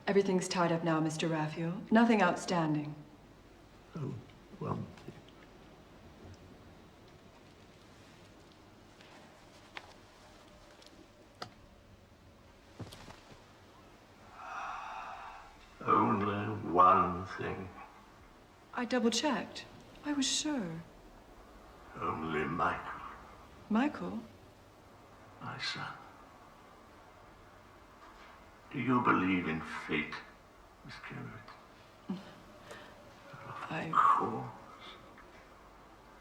Everything's tied up now, Mr. Raphael. Nothing outstanding. Oh, well... Only one thing. I double-checked. I was sure. Only Michael. Michael? My son. Do you believe in fate, Miss Kendrick? Of course.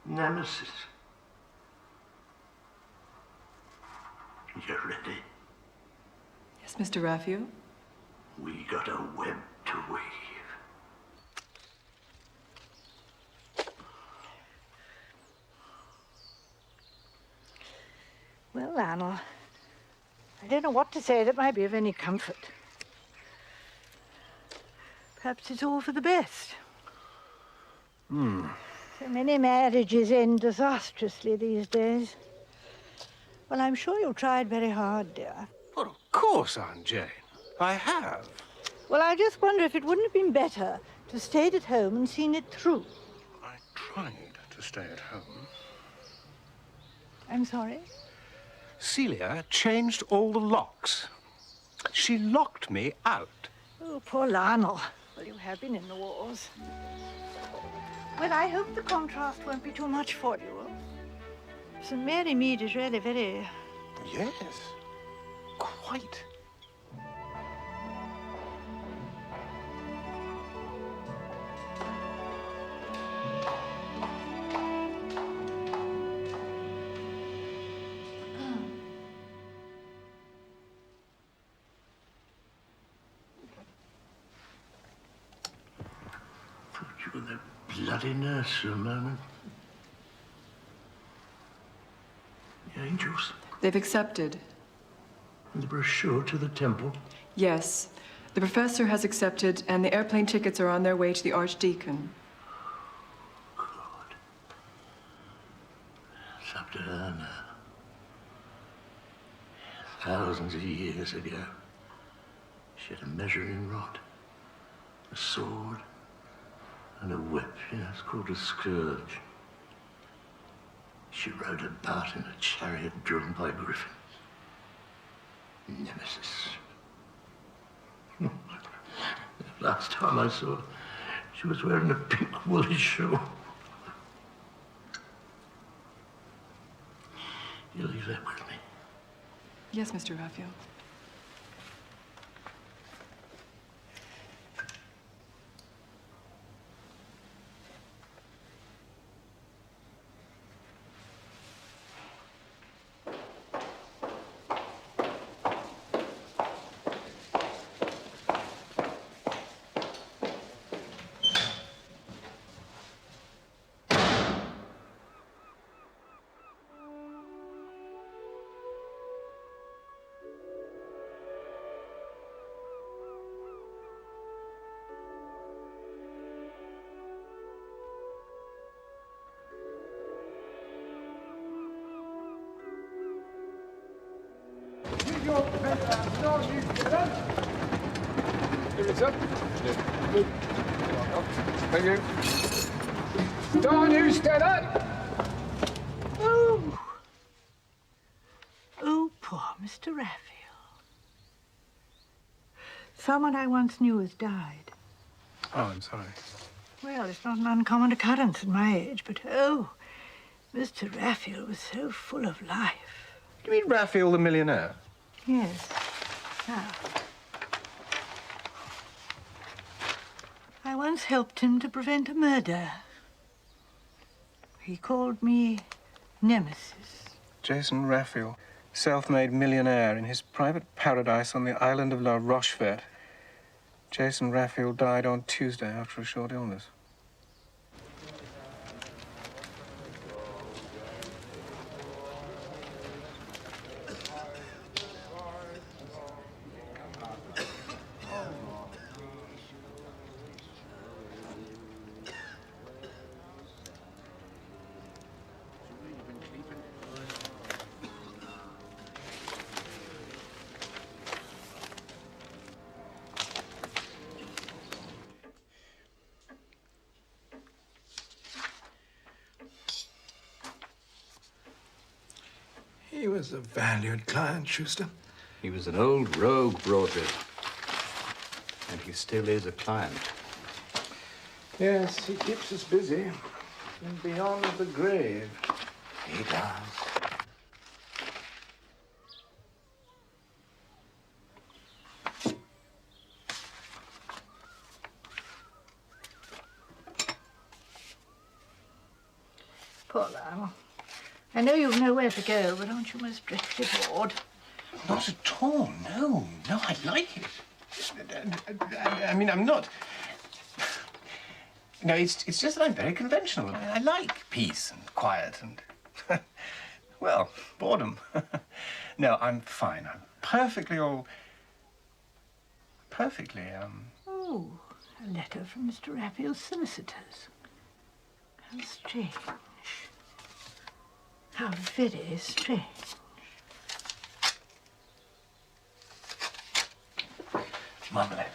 Nemesis. You ready? Yes, Mr. Raphael. We got a web to weave. Well, Lionel, I don't know what to say that might be of any comfort. Perhaps it's all for the best. So many marriages end disastrously these days. Well, I'm sure you've tried very hard, dear. Well, of course, Aunt Jane. I have. Well, I just wonder if it wouldn't have been better to have stayed at home and seen it through. I tried to stay at home. I'm sorry? Celia changed all the locks. She locked me out. Oh, poor Lionel. Well, you have been in the wars. Well, I hope the contrast won't be too much for you. St. Mary Mead is really very... Yes, quite. Thought you were the bloody nurse for a moment. The angels. They've accepted. And the brochure to the temple. Yes. The professor has accepted, and the airplane tickets are on their way to the Archdeacon. God. It's up to her now. Thousands of years ago, she had a measuring rod, a sword, and a whip. Yeah, it's called a scourge. She rode about in a chariot drawn by griffins. Nemesis. Last time I saw her, she was wearing a pink woolly shawl. You leave that with me. Yes, Mr. Raphael. Here it's up. Thank you. Don't you stand up! Oh. Oh, poor Mr. Raphael. Someone I once knew has died. Oh, I'm sorry. Well, it's not an uncommon occurrence at my age, but oh, Mr. Raphael was so full of life. Do you mean Raphael the millionaire? Yes. Now, I once helped him to prevent a murder. He called me Nemesis. Jason Raphael, self-made millionaire in his private paradise on the island of La Rochefort. Jason Raphael died on Tuesday after a short illness. was a valued client, Schuster. He was an old rogue, Broadwood. And he still is a client. Yes, he keeps us busy. And beyond the grave. He does. Poor Lionel. I know you've nowhere to go, but aren't you most dreadfully bored? Not at all, no. No, I like it. I mean, I'm not... No, it's just that I'm very conventional. I like peace and quiet and, well, boredom. No, I'm fine. I'm perfectly Oh, a letter from Mr. Raphael's solicitors. How strange. How very strange. Marmalade.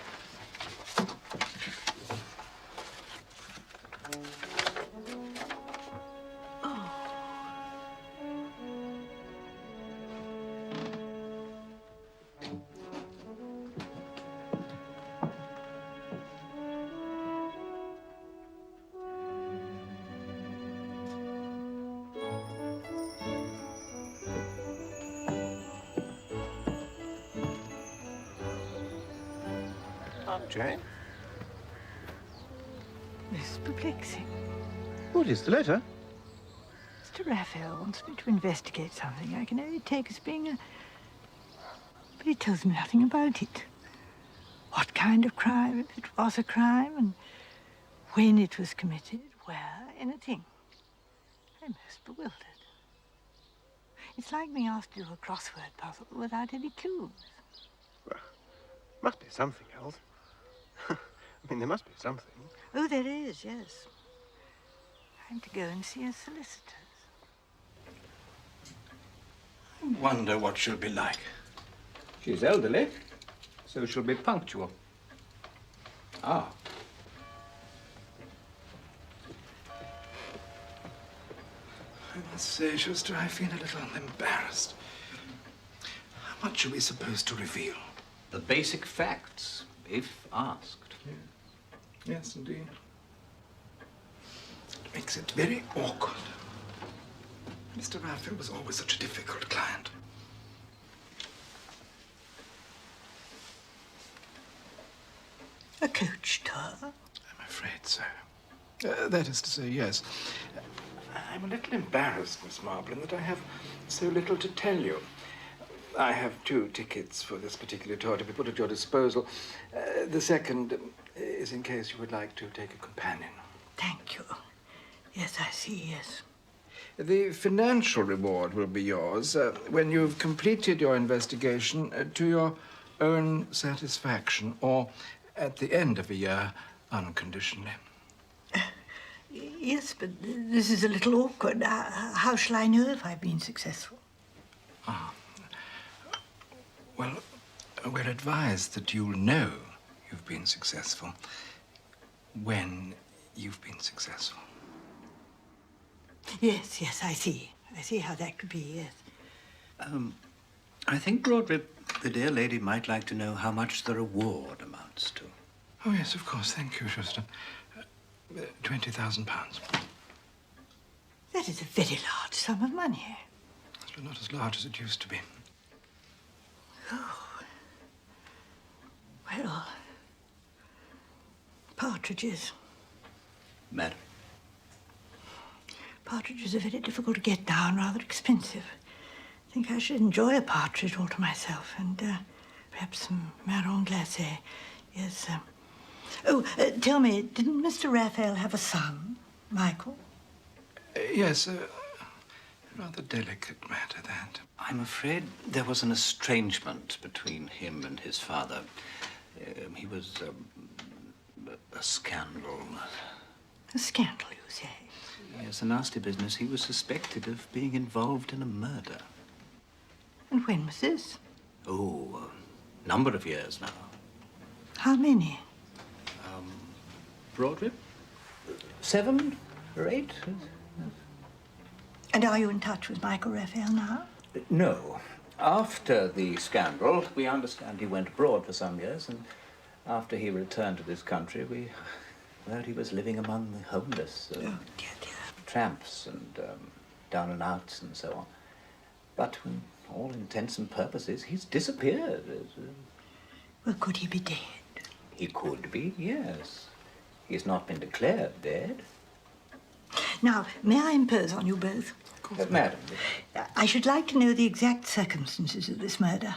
Jane? This is perplexing. What is the letter? Mr. Raphael wants me to investigate something I can only take as being a... But he tells me nothing about it. What kind of crime, if it was a crime, and when it was committed, where, anything. I'm most bewildered. It's like being asked to do a crossword puzzle without any clues. Well, must be something else. I mean, there must be something. Oh, there is, yes. I'm to go and see a solicitor. I wonder what she'll be like. She's elderly, so she'll be punctual. Ah. I must say, Schuster, I feel a little embarrassed. How much are we supposed to reveal? The basic facts, if asked. Yes, indeed. It makes it very awkward. Mr. Raphael was always such a difficult client. A coach tour? I'm afraid so. That is to say, yes. I'm a little embarrassed, Miss Marble, in that I have so little to tell you. I have 2 tickets for this particular tour to be put at your disposal. The second is in case you would like to take a companion. Thank you. Yes, I see, yes. The financial reward will be yours when you've completed your investigation to your own satisfaction, or at the end of a year, unconditionally. Yes, but this is a little awkward. How shall I know if I've been successful? Well, we're advised that you'll know you've been successful when you've been successful. Yes, yes, I see. I see how that could be, yes. I think, Broadrip, the dear lady might like to know how much the reward amounts to. Oh, yes, of course. Thank you, Schuster. £20,000. That is a very large sum of money. But not as large as it used to be. Oh. Well, partridges. Madam. Partridges are very difficult to get down, rather expensive. I think I should enjoy a partridge all to myself, and perhaps some marron glacé. Yes. Tell me, didn't Mr. Raphael have a son, Michael? Yes, rather delicate matter, that. I'm afraid there was an estrangement between him and his father. He was a scandal. A scandal, you say? Yes, a nasty business. He was suspected of being involved in a murder. And when was this? Oh, a number of years now. How many? Broadrip? 7 or 8? And are you in touch with Michael Raphael now? No. After the scandal, we understand he went abroad for some years, and after he returned to this country, we heard he was living among the homeless, Oh, dear, dear. tramps and down and outs and so on. But for all intents and purposes, he's disappeared. Well, could he be dead? He could be, yes. He's not been declared dead. Now, may I impose on you both? Madam. I should like to know the exact circumstances of this murder.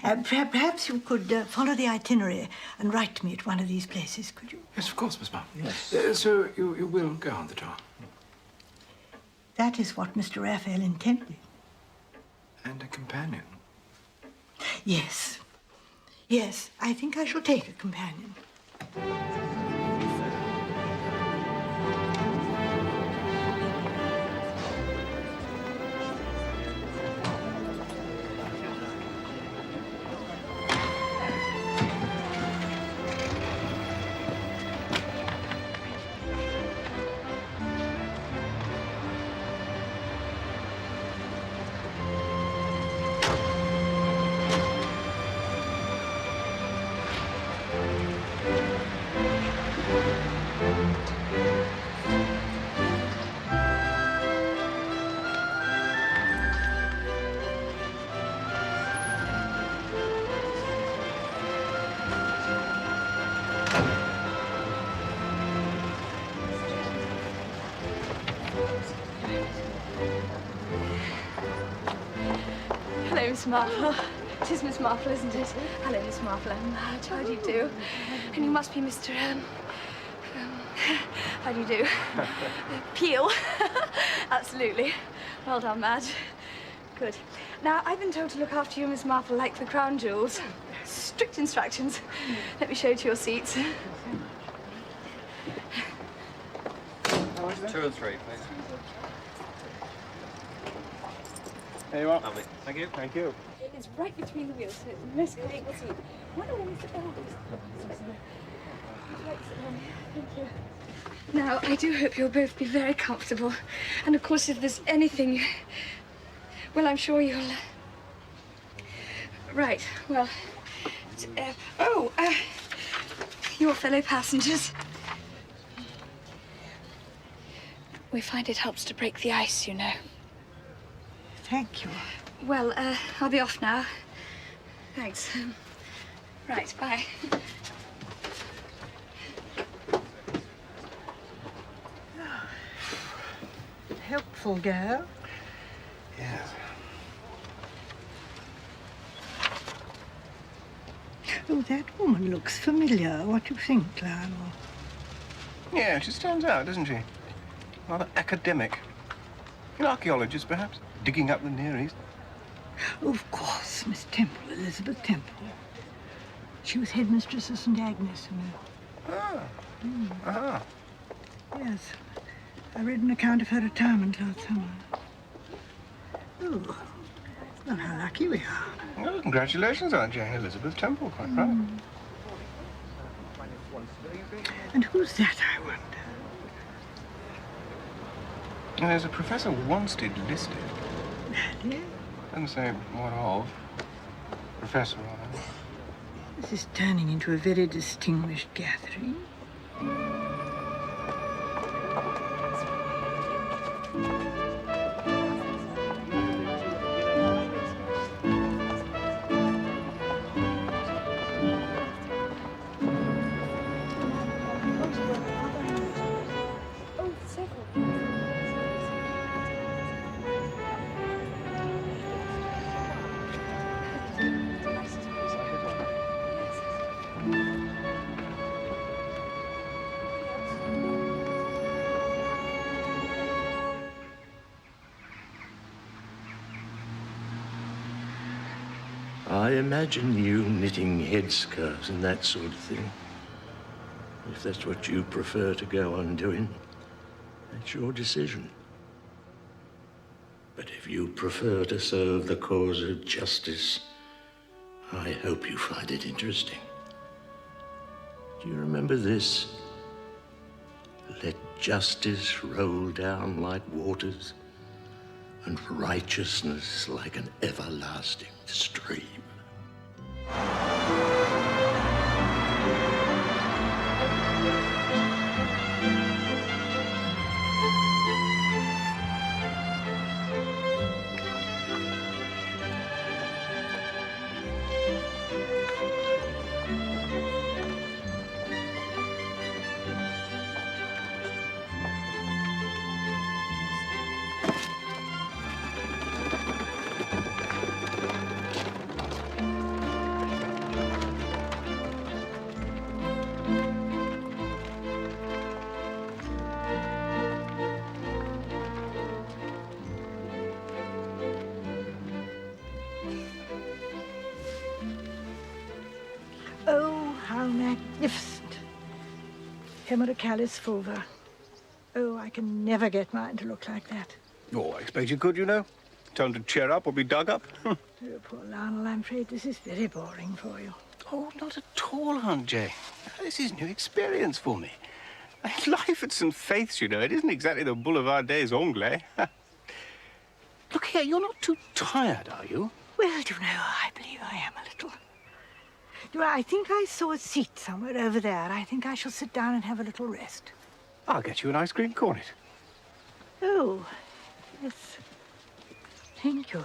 Perhaps you could follow the itinerary and write to me at one of these places, could you? Yes, of course, Miss Marple. Yes. So you will go on the tour? That is what Mr. Raphael intended. And a companion? Yes. Yes, I think I shall take a companion. Hello, Miss Marple. It is Miss Marple, isn't it? Hello, Miss Marple. I'm Madge. How do you do? And you must be Mr. How do you do? Peel. Absolutely. Well done, Madge. Good. Now, I've been told to look after you, Miss Marple, like the crown jewels. Strict instructions. Let me show you to your seats. 2 and 3, please. There you are. Lovely. Thank you. Thank you. It's right between the wheels, so it's the most comfortable seat. Why don't we sit down? Thank you. Now, I do hope you'll both be very comfortable. And of course, if there's anything, well, I'm sure you'll... Right, well, your fellow passengers. We find it helps to break the ice, you know. Thank you. Well, I'll be off now. Thanks. Right, bye. Helpful girl. Yes. Oh, that woman looks familiar. What do you think, Lionel? Yeah, she stands out, doesn't she? Rather academic. An archaeologist, perhaps? Digging up the Near East. Of course, Miss Temple, Elizabeth Temple. She was headmistress of St. Agnes, you know. Ah. Ah. Yes. I read an account of her retirement last summer. Oh, well, how lucky we are. Well, congratulations, Aunt Jane. Elizabeth Temple, quite right. And who's that, I wonder? And there's a Professor Wanstead listed. Really? Doesn't say what of. Professor, all right. This is turning into a very distinguished gathering. Oh, several. I imagine you knitting headscarves and that sort of thing. If that's what you prefer to go on doing, that's your decision. But if you prefer to serve the cause of justice, I hope you find it interesting. Do you remember this? Let justice roll down like waters. and righteousness like an everlasting stream. Oh, how magnificent. Hemerocallis fulva. Oh, I can never get mine to look like that. Oh, I expect you could, you know. Tell them to cheer up or be dug up. Oh, poor Lionel, I'm afraid this is very boring for you. Oh, not at all, Aunt Jane. This is new experience for me. Life at St. Faith's, you know, it isn't exactly the Boulevard des Anglais. Look here, you're not too tired, are you? Well, do you know, I believe I am a little. Do you know, I think I saw a seat somewhere over there. I think I shall sit down and have a little rest. I'll get you an ice cream cornet. Oh, yes. Thank you.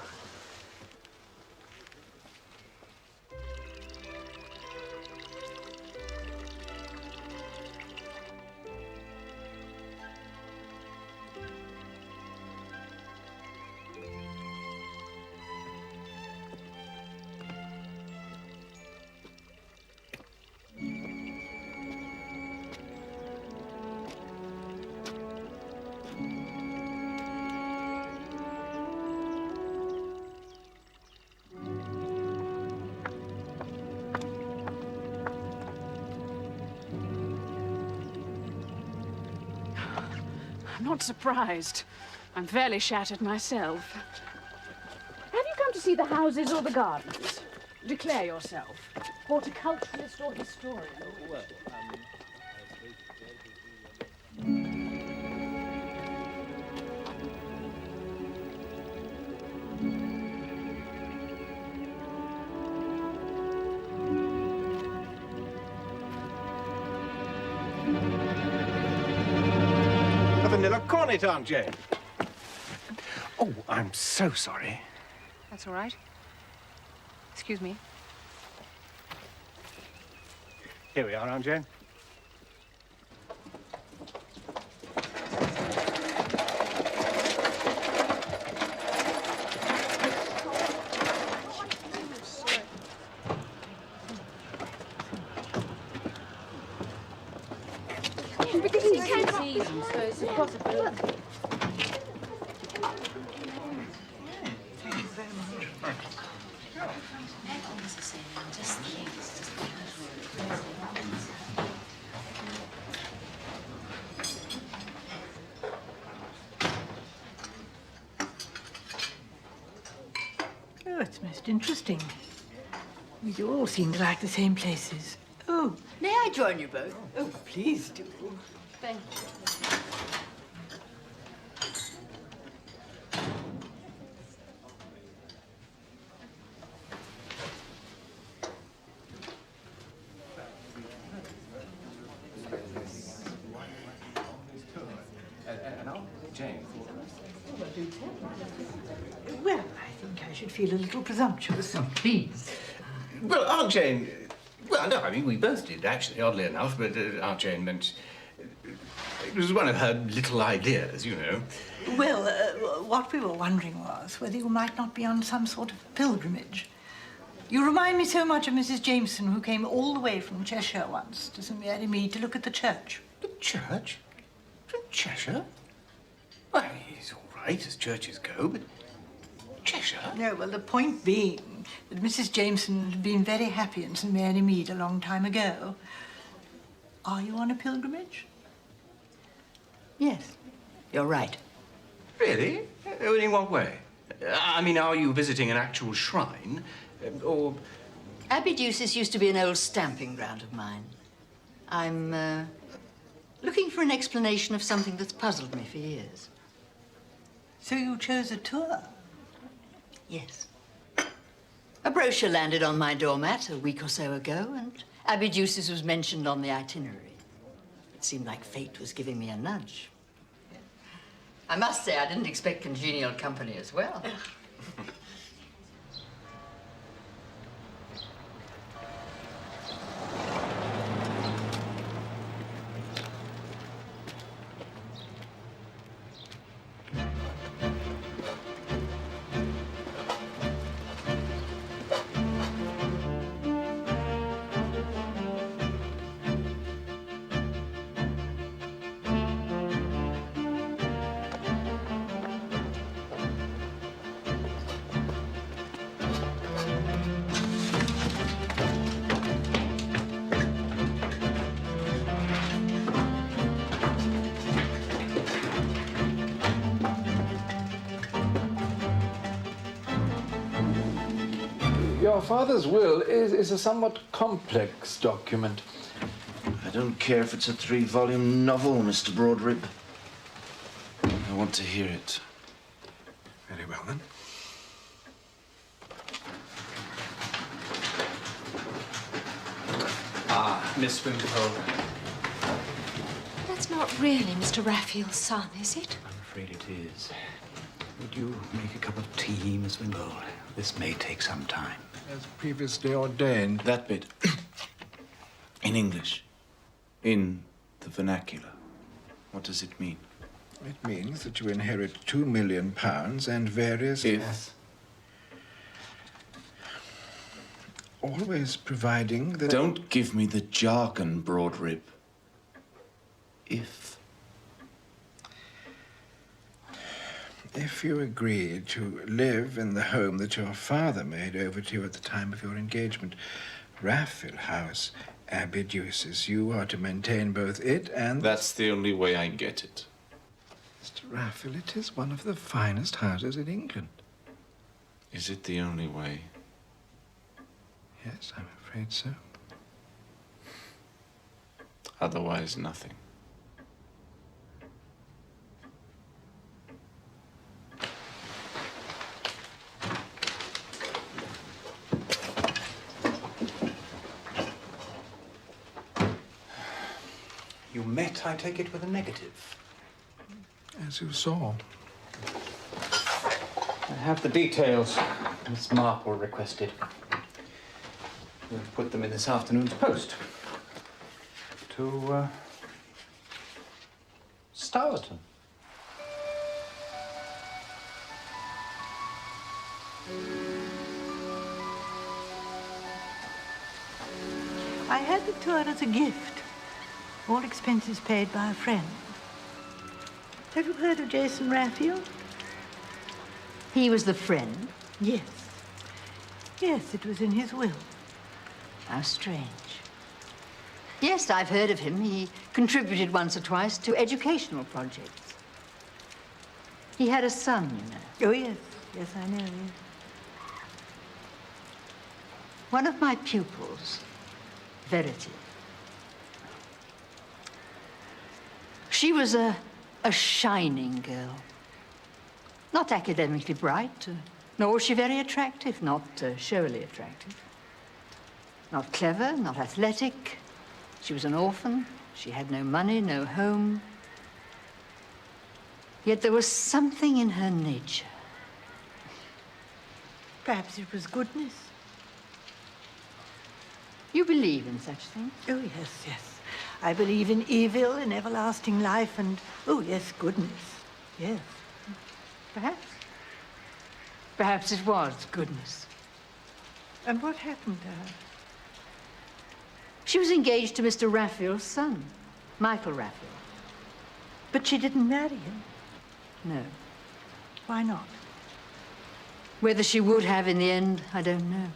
I'm not surprised. I'm fairly shattered myself. Have you come to see the houses or the gardens? Declare yourself. Horticulturalist or historian? A vanilla cornet, Aunt Jane. Oh, I'm so sorry. That's all right. Excuse me. Here we are, Aunt Jane. Oh, it's most interesting. You all seem to like the same places. Oh, May I join you both? oh, please do. Thank you. Well, I think I should feel a little presumptuous. Oh, please. Well, Aunt Jane... Well, no, I mean, we both did, actually, oddly enough, but Aunt Jane meant... It was one of her little ideas, you know. Well, what we were wondering was whether you might not be on some sort of pilgrimage. You remind me so much of Mrs. Jameson, who came all the way from Cheshire once to St. Mary Mead to look at the church. The church? From Cheshire? Well, it's all right as churches go, but Cheshire? No, well, the point being that Mrs. Jameson had been very happy in St. Mary Mead a long time ago. Are you on a pilgrimage? Yes, you're right. Really? In what way? I mean, are you visiting an actual shrine? Or... Abbey Deuces used to be an old stamping ground of mine. I'm looking for an explanation of something that's puzzled me for years. So you chose a tour? Yes. A brochure landed on my doormat a week or so ago, and Abidusis was mentioned on the itinerary. It seemed like fate was giving me a nudge. I must say, I didn't expect congenial company as well. Your father's will is a somewhat complex document. I don't care if it's a 3-volume novel, Mr. Broadrib. I want to hear it. Very well, then. Ah, Miss Wimpole. That's not really Mr. Raphael's son, is it? I'm afraid it is. Would you make a cup of tea, Miss Wimpole? This may take some time. As previously ordained. That bit. In English. In the vernacular. What does it mean? It means that you inherit £2 million and various... If? Always providing that... Don't give me the jargon, Broadrib. If. If you agree to live in the home that your father made over to you at the time of your engagement, Raphael House, Abidusis, you are to maintain both it and... That's the only way I get it. Mr. Raphael, it is one of the finest houses in England. Is it the only way? Yes, I'm afraid so. Otherwise, nothing. You met, I take it, with a negative. As you saw. I have the details Miss Marple requested. We'll put them in this afternoon's post. To, Stourton. I had the tour as a gift. All expenses paid by a friend. Have you heard of Jason Raphael? He was the friend? Yes. Yes, it was in his will. How strange. Yes, I've heard of him. He contributed once or twice to educational projects. He had a son, you know. Oh, yes. Yes, I know, yes. One of my pupils, Verity. She was a shining girl. Not academically bright, nor was she very attractive, not showily attractive. Not clever, not athletic. She was an orphan. She had no money, no home. Yet there was something in her nature. Perhaps it was goodness. You believe in such things? Oh, yes, yes. I believe in evil, in everlasting life, and, oh, yes, goodness. Yes. Perhaps. Perhaps it was goodness. And what happened to her? She was engaged to Mr. Raphael's son, Michael Raphael. But she didn't marry him. No. Why not? Whether she would have in the end, I don't know.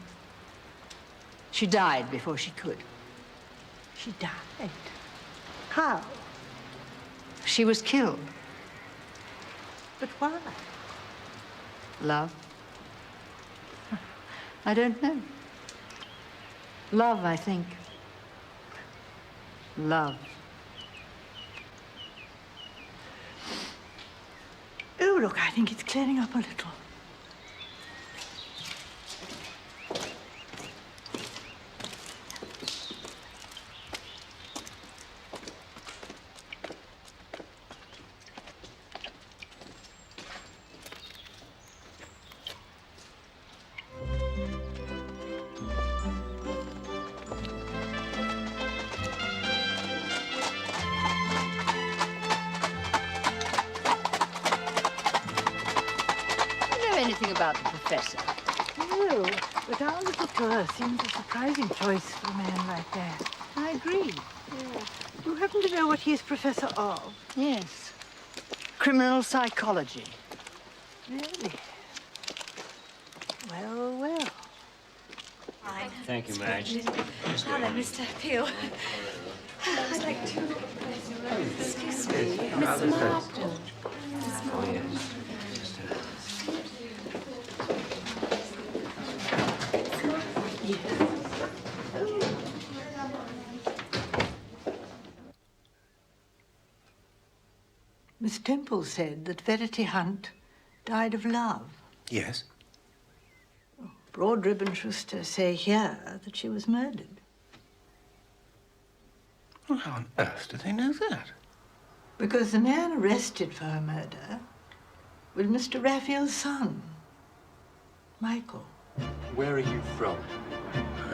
She died before she could. She died? How? She was killed. But why? Love? I don't know. Love, I think. Love. Oh, look, I think it's clearing up a little. Anything about the professor? No, but our little tour seems a surprising choice for a man like that. I agree. Yeah. Do you happen to know what he is professor of? Yes. Criminal psychology. Really? Well, well. Thank you, Madge. Hello, Mr. Peel. I'd like to... Excuse me, Miss Marple. Oh, yes. Miss Temple said that Verity Hunt died of love. Yes. Broadrib and Schuster say here that she was murdered. Well, how on earth do they know that? Because the man arrested for her murder was Mr. Raphael's son, Michael. Where are you from?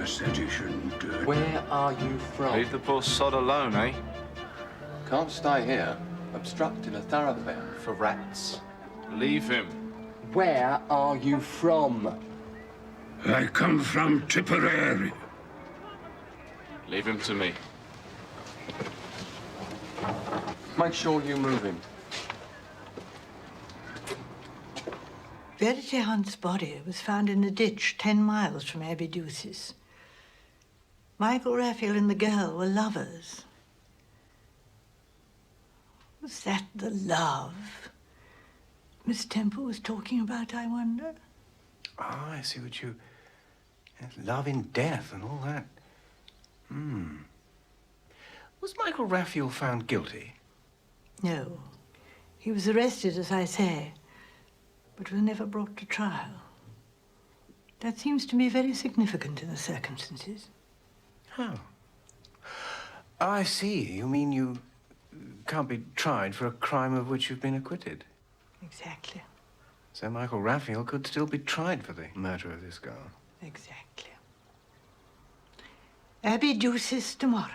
I said you shouldn't do it. Where are you from? Leave the poor sod alone, eh? Can't stay here, obstructing a thoroughfare for rats. Leave him. Where are you from? I come from Tipperary. Leave him to me. Make sure you move him. Verity Hunt's body was found in a ditch 10 miles from Abydusis. Michael Raphael and the girl were lovers. Was that the love Miss Temple was talking about, I wonder? Ah, I see what you... Yes, love in death and all that. Was Michael Raphael found guilty? No. He was arrested, as I say, but was never brought to trial. That seems to me very significant in the circumstances. Oh. I see. You mean you can't be tried for a crime of which you've been acquitted? Exactly. So Michael Raphael could still be tried for the murder of this girl? Exactly. Abydusis tomorrow.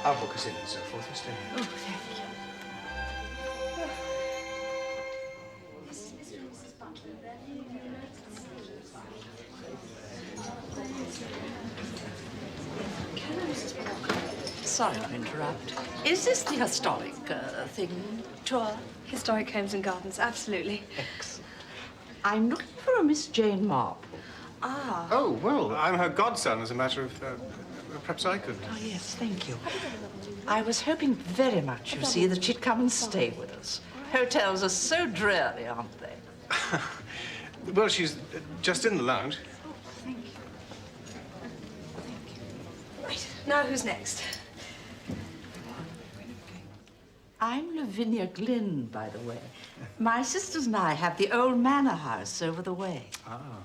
I'll book us in and so forth, Mr. Oh, thank you. Sorry to interrupt. Is this the historic tour? Historic homes and gardens, absolutely. Excellent. I'm looking for a Miss Jane Marple. Ah. Oh, well, I'm her godson, as a matter of... perhaps I could... Oh, yes, thank you. I was hoping very much, you see, that she'd come and stay with us. Hotels are so dreary, aren't they? Well, she's just in the lounge. Oh, thank you. Right, now who's next? I'm Lavinia Glynn, by the way. My sisters and I have the old manor house over the way. Ah.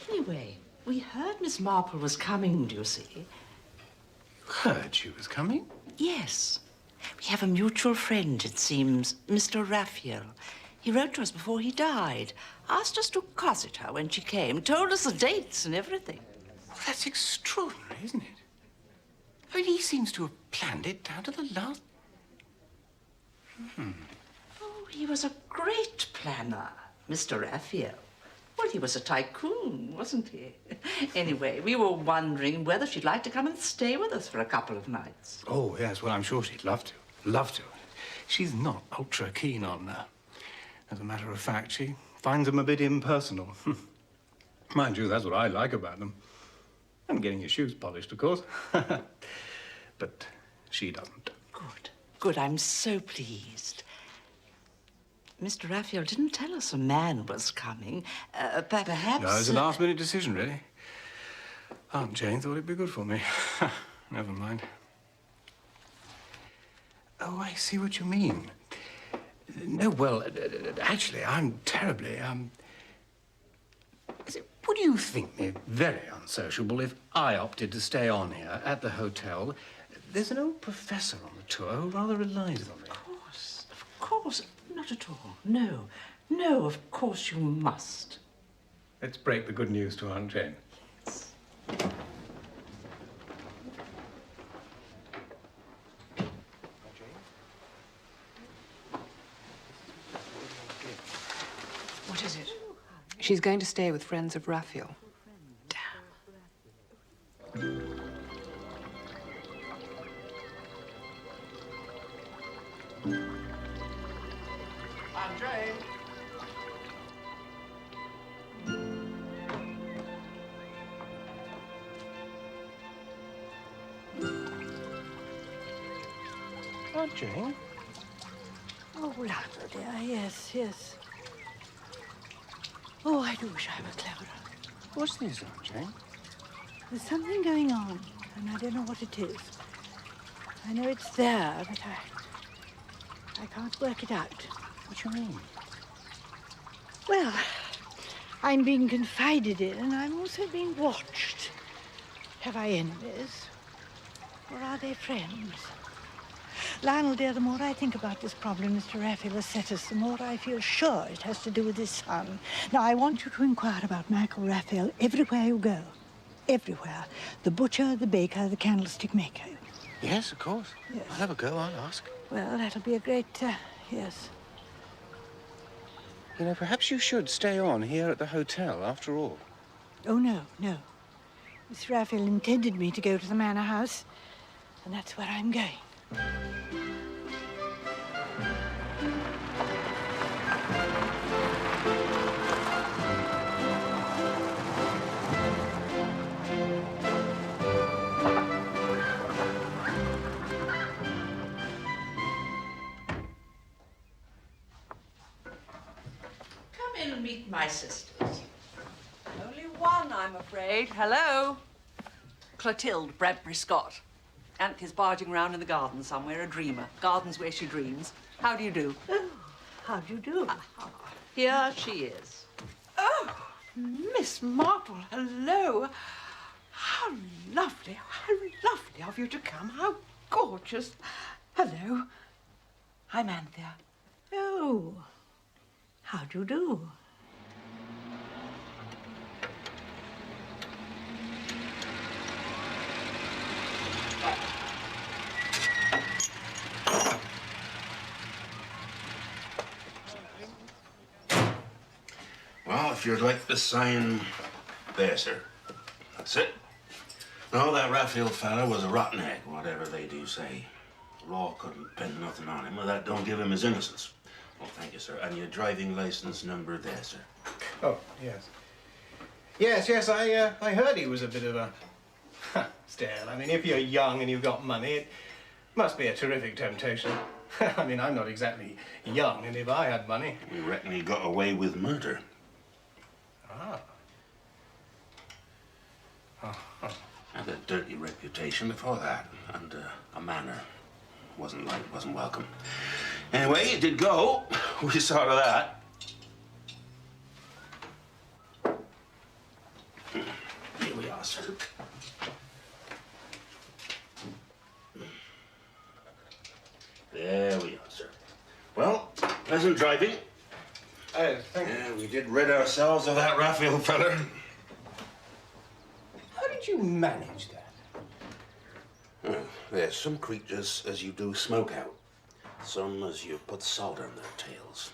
Anyway, we heard Miss Marple was coming, do you see? Heard she was coming? Yes. We have a mutual friend, it seems, Mr. Raphael. He wrote to us before he died, asked us to cosset her when she came, told us the dates and everything. Well, that's extraordinary, isn't it? I mean, he seems to have planned it down to the last... Oh, he was a great planner, Mr. Raphael. Well, he was a tycoon, wasn't he? Anyway, we were wondering whether she'd like to come and stay with us for a couple of nights. Oh, yes, well, I'm sure she'd love to. Love to. She's not ultra keen on as a matter of fact, she finds them a bit impersonal. Mind you, that's what I like about them. And getting your shoes polished, of course. But she doesn't. Good. Good, I'm so pleased. Mr. Raphael didn't tell us a man was coming. Perhaps... No, it's a last-minute decision, really. Aunt Jane thought it'd be good for me. Never mind. Oh, I see what you mean. No, well, actually, I'm terribly, would you think me very unsociable if I opted to stay on here at the hotel? There's an old professor on the tour who rather relies on me. Of course. Not at all. No. No, of course you must. Let's break the good news to Aunt Jane. Yes. What is it? She's going to stay with friends of Raphael. Aunt Jane. Aunt Jane? Oh, Lionel, dear, yes, yes. Oh, I do wish I were cleverer. What's this, Aunt Jane? There's something going on, and I don't know what it is. I know it's there, but I can't work it out. What do you mean? Well, I'm being confided in, and I'm also being watched. Have I enemies? Or are they friends? Lionel, dear, the more I think about this problem Mr. Raphael has set us, the more I feel sure it has to do with his son. Now, I want you to inquire about Michael Raphael everywhere you go. Everywhere. The butcher, the baker, the candlestick maker. Yes, of course. Yes. I'll have a go, I'll ask. Well, that'll be a great, yes. You know, perhaps you should stay on here at the hotel, after all. Oh, no, no. Mr. Raphael intended me to go to the manor house, and that's where I'm going. Come in and meet my sisters. Only one, I'm afraid. Hello. Clotilde Bradbury Scott. Anthea's barging around in the garden somewhere, a dreamer. Garden's where she dreams. How do you do? Oh, how do you do? Here she is. Oh, Miss Marple, hello. How lovely of you to come. How gorgeous. Hello. I'm Anthea. Oh, how do you do? Well, if you'd like to sign there, sir. That's it. No, that Raphael fella was a rotten egg, whatever they do say. Law couldn't pin nothing on him, but that don't give him his innocence. Well, thank you, sir. And your driving license number there, sir. Oh, yes. Yes, I heard he was a bit of a... Still, I mean, if you're young and you've got money, it must be a terrific temptation. I mean, I'm not exactly young, and if I had money... We reckon he got away with murder. Ah. Oh. Had a dirty reputation before that, and a manner wasn't welcome. Anyway, he did go. We saw to that. Here we are, sir. There we are, sir. Well, pleasant driving. Thank you. Yeah, we did rid ourselves of that Raphael feller. How did you manage that? Well, there's some creatures as you do smoke out. Some as you put salt on their tails.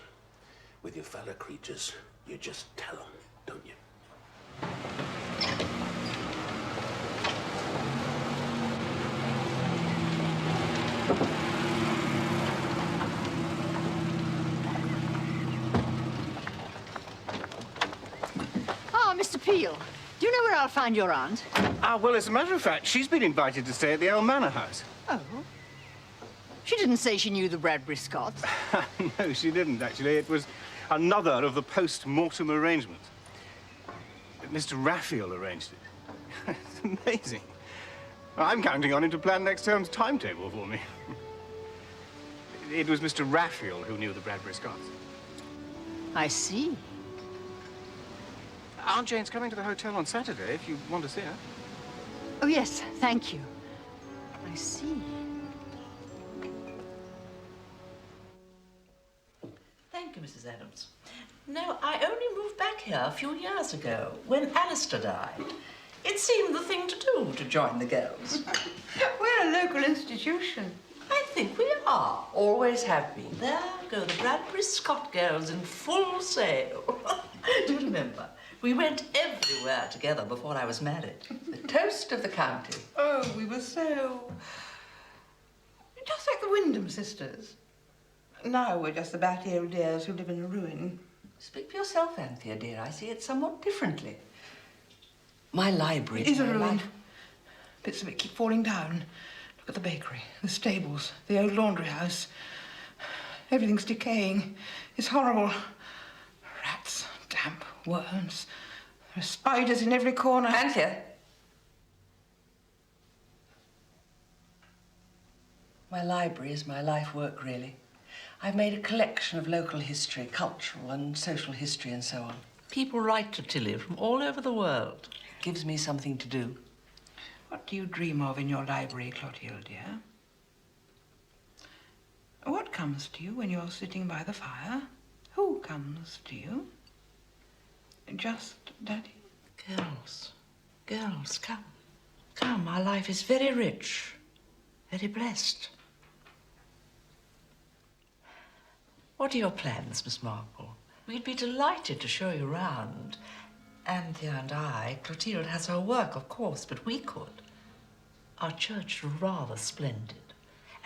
With your fellow creatures, you just tell them, don't you? Oh, Mr. Peel, do you know where I'll find your aunt? Well, as a matter of fact, she's been invited to stay at the Old Manor House. Oh. She didn't say she knew the Bradbury Scotts. No, she didn't, actually. It was another of the post-mortem arrangements. Mr. Raphael arranged it. It's amazing. I'm counting on him to plan next term's timetable for me. It was Mr. Raphael who knew the Bradbury Scotts. I see. Aunt Jane's coming to the hotel on Saturday if you want to see her. Oh, yes, thank you. I see. Thank you, Mrs. Adams. No, I only moved back here a few years ago, when Alistair died. It seemed the thing to do to join the girls. We're a local institution. I think we are. Always have been. There go the Bradbury Scott girls in full sail. Do you remember? We went everywhere together before I was married. The toast of the county. Oh, we were so... just like the Wyndham sisters. Now we're just the bat-eared dears who live in a ruin. Speak for yourself, Anthea, dear. I see it somewhat differently. My library It is a ruin. Bits of it keep falling down. Look at the bakery, the stables, the old laundry house. Everything's decaying. It's horrible. Rats, damp, worms. There are spiders in every corner. Anthea. My library is my life work, really. I've made a collection of local history, cultural and social history and so on. People write to Tilly from all over the world. Gives me something to do. What do you dream of in your library, Clotilde, dear? What comes to you when you're sitting by the fire? Who comes to you? Just Daddy? Girls, girls, come. Come, our life is very rich, very blessed. What are your plans, Miss Marple? We'd be delighted to show you round. Anthea and I, Clotilde has her work, of course, but we could. Our church is rather splendid,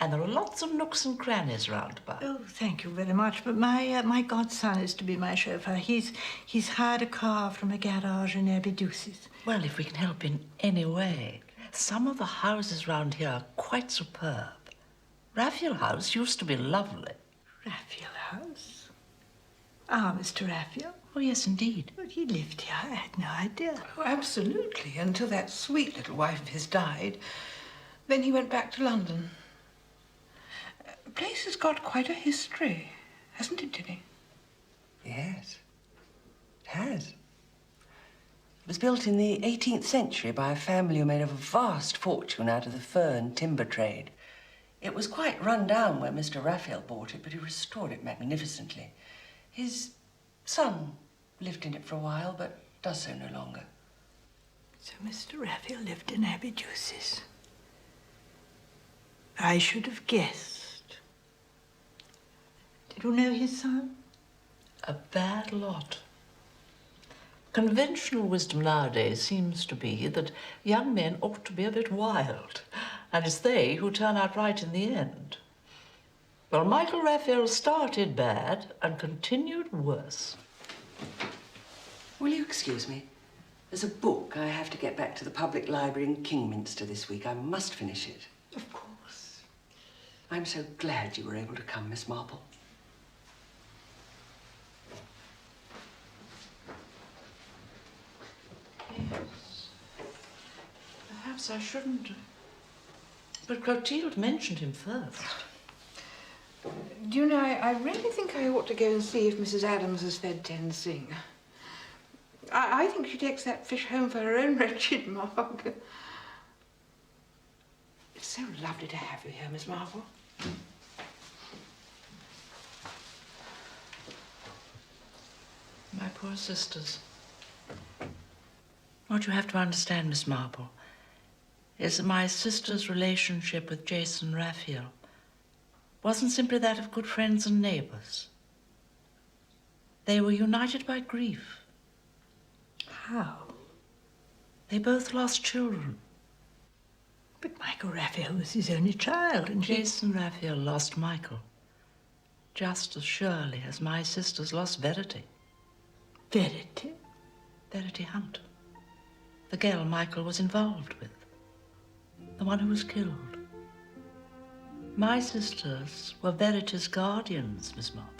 and there are lots of nooks and crannies round about. Oh, thank you very much, but my godson is to be my chauffeur. He's hired a car from a garage in Aberdoussis. Well, if we can help in any way. Some of the houses round here are quite superb. Raphael House used to be lovely. Raphael House? Ah, Mr. Raphael? Oh, yes, indeed. But he lived here. I had no idea. Oh, absolutely, until that sweet little wife of his died. Then he went back to London. The place has got quite a history, hasn't it, Tilly? Yes, it has. It was built in the 18th century by a family who made a vast fortune out of the fur and timber trade. It was quite run down when Mr. Raphael bought it, but he restored it magnificently. His son lived in it for a while, but does so no longer. So Mr. Raphael lived in Aberdoussis. I should have guessed. Did you know his son? A bad lot. Conventional wisdom nowadays seems to be that young men ought to be a bit wild, and it's they who turn out right in the end. Well, Michael Raphael started bad and continued worse. Will you excuse me? There's a book I have to get back to the public library in Kingminster this week. I must finish it. Of course. I'm so glad you were able to come, Miss Marple. Yes. Perhaps I shouldn't. But Clotilde mentioned him first. Do you know, I really think I ought to go and see if Mrs. Adams has fed Tenzing. I think she takes that fish home for her own wretched mug. It's so lovely to have you here, Miss Marple. My poor sisters. What you have to understand, Miss Marple, is that my sister's relationship with Jason Raphael wasn't simply that of good friends and neighbours. They were united by grief. How? They both lost children. But Michael Raphael was his only child, and Jason Raphael lost Michael, just as surely as my sisters lost Verity. Verity? Verity Hunt. The girl Michael was involved with. The one who was killed. My sisters were Verity's guardians, Miss Marple.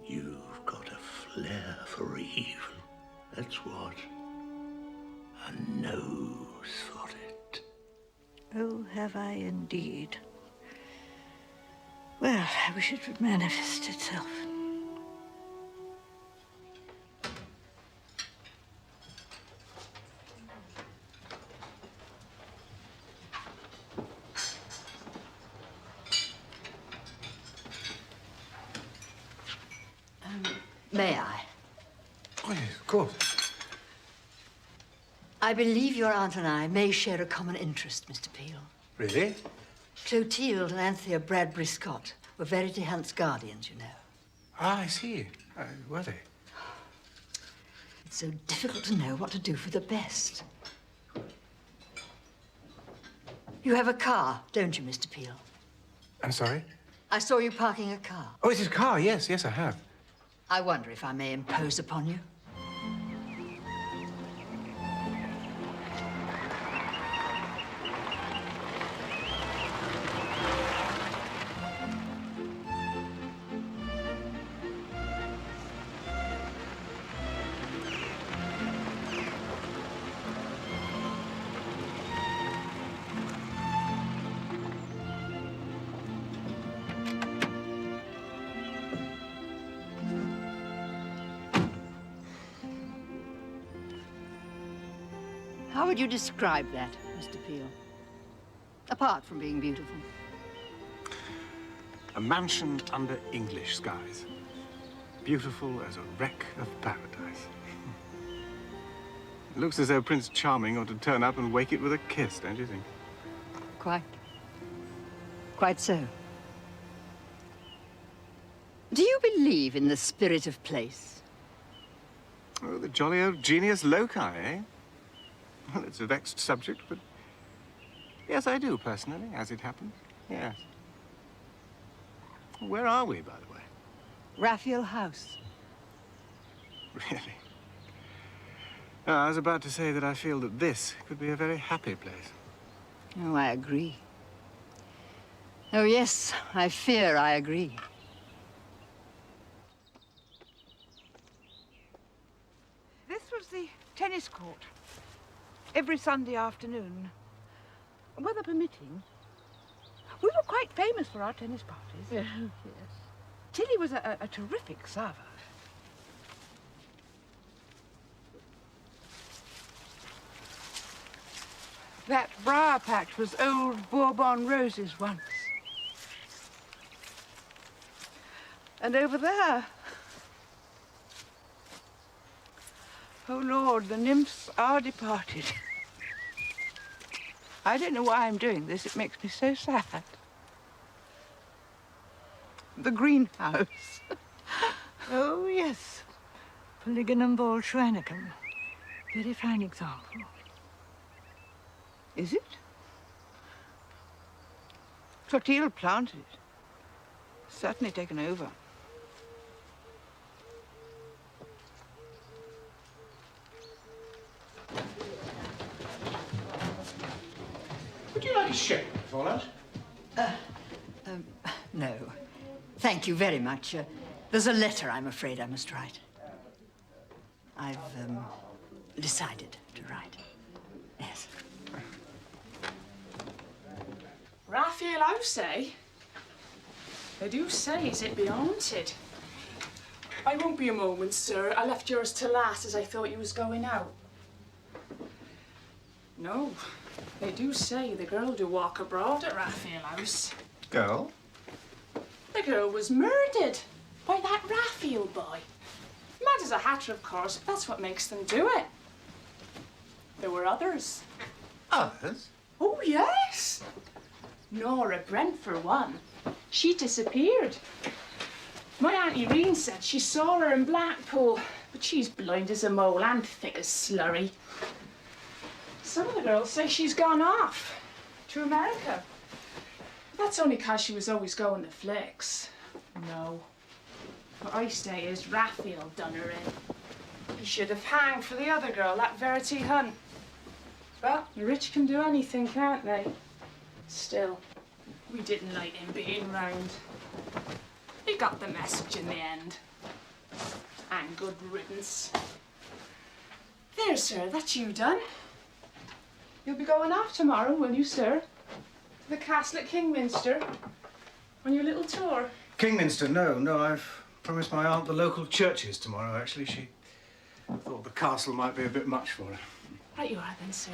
You've got a flair for evil, that's what. A nose for it. Oh, have I indeed? Well, I wish it would manifest itself. May I? Oh, yes, of course. I believe your aunt and I may share a common interest, Mr. Peel. Really? Clotilde and Anthea Bradbury Scott were Verity Hunt's guardians, you know. Ah, I see. Were they? It's so difficult to know what to do for the best. You have a car, don't you, Mr. Peel? I'm sorry? I saw you parking a car. Oh, it's his car. Yes, I have. I wonder if I may impose upon you. How would you describe that, Mr. Peel? Apart from being beautiful. A mansion under English skies. Beautiful as a wreck of paradise. It looks as though Prince Charming ought to turn up and wake it with a kiss, don't you think? Quite. Quite so. Do you believe in the spirit of place? Oh, the jolly old genius loci, eh? Well, it's a vexed subject, but yes, I do, personally, as it happens. Yes. Where are we, by the way? Raphael House. Really? I was about to say that I feel that this could be a very happy place. Oh, I agree. Oh, yes, I fear I agree. This was the tennis court. Every Sunday afternoon. Weather permitting. We were quite famous for our tennis parties. Yes. Tilly was a terrific server. That briar patch was old Bourbon roses once. And over there... Oh, Lord, the nymphs are departed. I don't know why I'm doing this. It makes me so sad. The greenhouse. Oh, yes. Polygonum bolschuanicum. Very fine example. Is it? Clotilde planted it. Certainly taken over. Would you like a shake before lunch? No. Thank you very much. There's a letter I'm afraid I must write. I've decided to write. Yes. Raphael House, eh? They do say as it be haunted. I won't be a moment, sir. I left yours to last as I thought you was going out. No, they do say the girl do walk abroad at Raphael House. Girl? The girl was murdered by that Raphael boy. Mad as a hatter, of course, but that's what makes them do it. There were others. Others? Oh, yes. Nora Brent, for one. She disappeared. My Auntie Reen said she saw her in Blackpool, but she's blind as a mole and thick as slurry. Some of the girls say she's gone off to America. But that's only 'cause she was always going to flicks. No. What I say is Raphael done her in. He should have hanged for the other girl, that Verity Hunt. But the rich can do anything, can't they? Still, we didn't like him being round. He got the message in the end. And good riddance. There, sir, that's you done. You'll be going off tomorrow, will you, sir? To the castle at Kingminster? On your little tour? Kingminster, no, I've promised my aunt the local churches tomorrow, actually. She thought the castle might be a bit much for her. Right you are then, sir.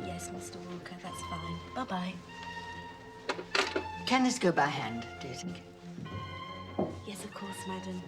Yes, Mr. Walker, that's fine. Bye-bye. Can this go by hand, do you think? Yes, of course, madam.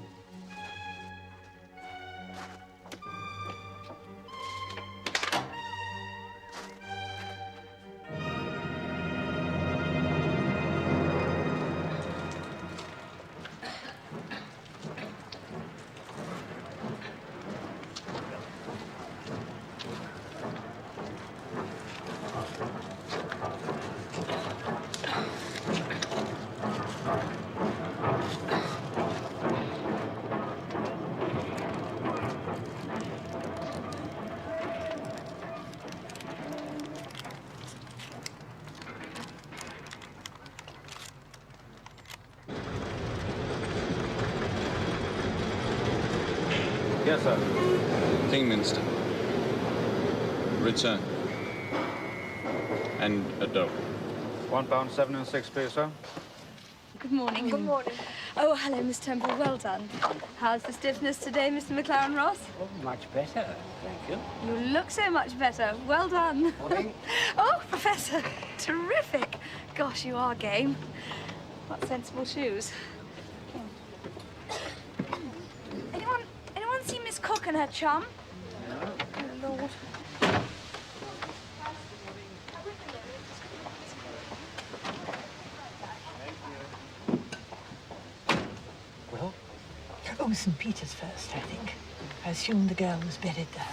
Yes, sir. Kingminster. Return. And a dough. £1, 7 and 6p, sir. Good morning. Good morning. Oh, hello, Miss Temple. Well done. How's the stiffness today, Mr. McLaren Ross? Oh, much better, thank you. You look so much better. Well done. Morning. Oh, Professor. Terrific. Gosh, you are game. What sensible shoes. Anyone see Miss Cook and her chum? No. Oh, Lord. Well? Oh, St. Peter's first, I think. I assume the girl was buried there.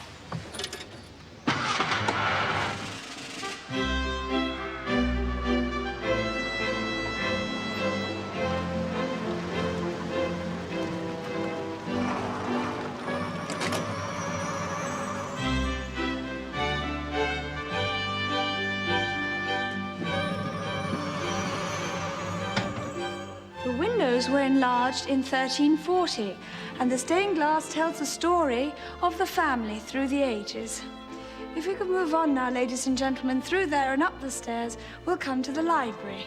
The windows were enlarged in 1340, and the stained glass tells the story of the family through the ages. If we could move on now, ladies and gentlemen, through there and up the stairs, we'll come to the library.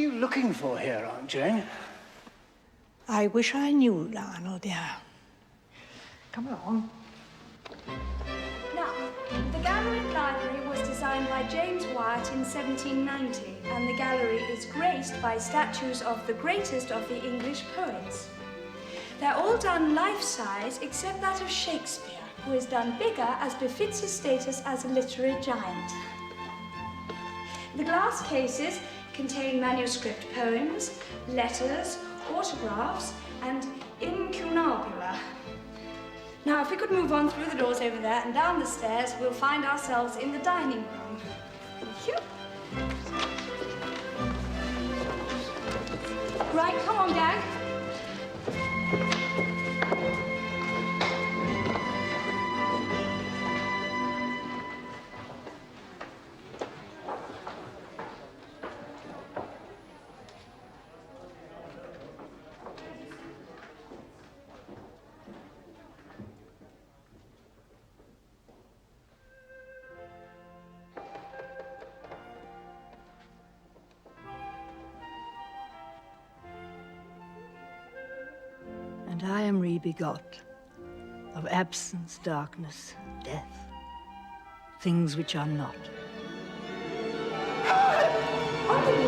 What are you looking for here, Aunt Jane? I wish I knew, Lionel, dear. Come along. Now, the gallery library was designed by James Wyatt in 1790, and the gallery is graced by statues of the greatest of the English poets. They're all done life-size, except that of Shakespeare, who is done bigger as befits his status as a literary giant. The glass cases contain manuscript poems, letters, autographs, and incunabula. Now, if we could move on through the doors over there and down the stairs, we'll find ourselves in the dining room. Thank you. Right, come on, gang. And I am re-begot of absence, darkness, death, things which are not. On the